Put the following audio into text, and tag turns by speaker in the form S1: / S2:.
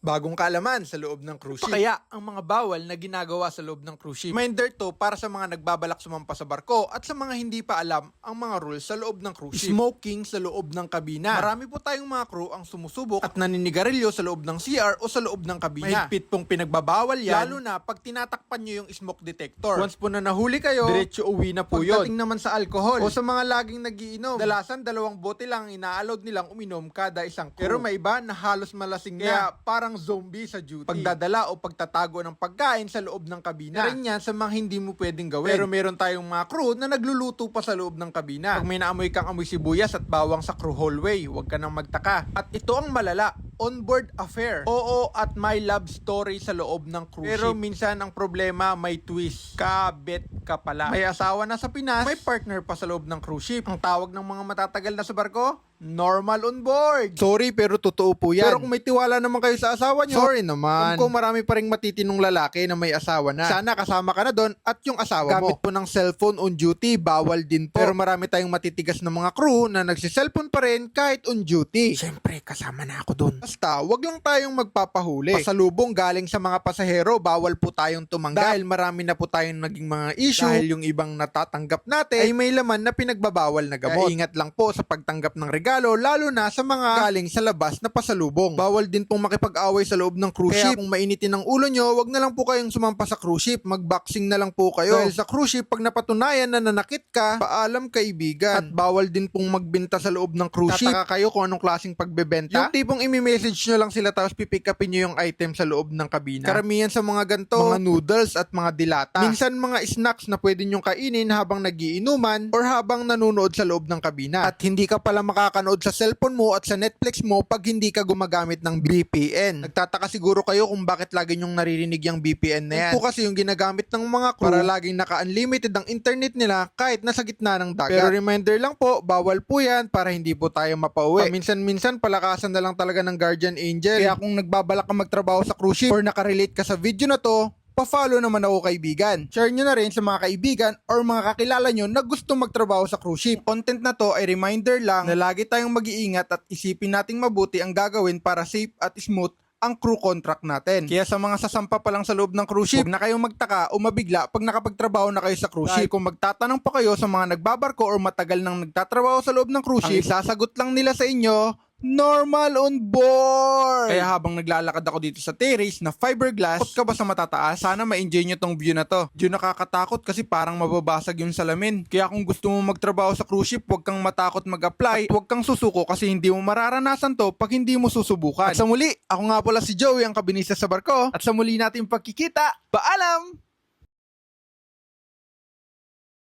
S1: bagong kaalaman sa loob ng cruise ship. Kaya ang mga bawal na ginagawa sa loob ng cruise ship. Reminder to para sa mga nagbabalak sumampa sa barko at sa mga hindi pa alam ang mga rules sa loob ng cruise ship. Smoking sa loob ng kabina. Marami po tayong mga crew ang sumusubok at naninigarilyo sa loob ng CR o sa loob ng kabina. Mahigpit pong pinagbabawal yan, lalo na pag tinatakpan nyo yung smoke detector. Once po na nahuli kayo, diretso uwi na po yun. Pagdating naman sa alcohol o sa mga laging nagiinom, dalasan 2 bote lang ina-allowed nilang uminom kada isang crew. Pero may iba na halos malasing na, parang zombie sa duty. Pagdadala o pagtatago ng pagkain sa loob ng kabina. Rin yan sa mga hindi mo pwedeng gawin. Pero meron tayong mga crew na nagluluto pa sa loob ng kabina. Pag may naamoy kang amoy sibuyas at bawang sa crew hallway, huwag ka nang magtaka. At ito ang malala, onboard affair. Oo, at may love story sa loob ng cruise ship. Pero minsan ang problema may twist. Kabet ka pala. May asawa na sa Pinas, may partner pa sa loob ng cruise ship. Ang tawag ng mga matatagal na sa barko, normal on board. Sorry, pero totoo po yan. Pero kung may tiwala naman kayo sa asawa nyo, sorry naman. Kung marami pa ring matitinong lalaki na may asawa na, sana kasama ka na doon at yung asawa mo. Gamit po ng cellphone on duty, bawal din po. Pero marami tayong matitigas na mga crew na nagsiselfone pa rin kahit on duty. Siyempre, kasama na ako doon. Basta, wag lang tayong magpapahuli. Pasalubong galing sa mga pasahero, bawal po tayong tumanggap. Dahil marami na po tayong naging mga issue. Dahil yung ibang natatanggap natin ay may laman na pinagbabawal na gamot. Kaya ingat lang po sa pagtanggap ng regalo, lalo na sa mga galing sa labas na pasalubong. Bawal din pong makipag-away sa loob ng cruise ship. Kaya kung mainitin ang ulo nyo, wag na lang po kayong sumampa sa cruise ship. Mag-boxing na lang po kayo. Dahil sa cruise ship, pag napatunayan na nanakit ka, paalam kaibigan. At bawal din pong magbenta sa loob ng cruise ship. Tataka kayo kung anong klaseng pagbebenta. Yung tipong imi-message nyo lang sila tapos pipick upin nyo yung item sa loob ng kabina. Karamihan sa mga ganito, mga noodles at mga dilata. Minsan mga snacks na pwede nyong kainin habang nagiinuman or habang nanonood sa loob ng kabina. At hindi ka pala makakanood sa cellphone mo at sa Netflix mo pag hindi ka gumagamit ng VPN. Nagtataka siguro kayo kung bakit lagi nyong naririnig yung VPN na yan. Ito kasi yung ginagamit ng mga crew para laging naka-unlimited ang internet nila kahit nasa gitna ng dagat. Pero reminder lang po, bawal po yan para hindi po tayo mapauwi. Minsan-minsan palakasan na lang talaga ng guardian angel. Kaya kung nagbabalak ka magtrabaho sa cruise ship or nakarelate ka sa video na to, pa-follow naman ako kaibigan. Share nyo na rin sa mga kaibigan or mga kakilala nyo na gusto magtrabaho sa cruise ship. Content na to ay reminder lang na lagi tayong mag-iingat at isipin nating mabuti ang gagawin para safe at smooth ang crew contract natin. Kaya sa mga sasampa pa lang sa loob ng cruise ship, huwag na kayong magtaka o mabigla pag nakapagtrabaho na kayo sa cruise ship. Kung magtatanong pa kayo sa mga nagbabarko or matagal nang nagtatrabaho sa loob ng cruise ship, ang isasagot lang nila sa inyo, normal on board! Kaya habang naglalakad ako dito sa terrace na fiberglass, takot ka ba sa matataas? Sana ma-enjoy nyo tong view na to. View nakakatakot kasi parang mababasag yung salamin. Kaya kung gusto mo magtrabaho sa cruise ship, huwag kang matakot mag-apply at huwag kang susuko kasi hindi mo mararanasan to pag hindi mo susubukan. At sa muli, ako nga pala si Joey, ang kabinisa sa barko. At sa muli nating pagkikita, paalam!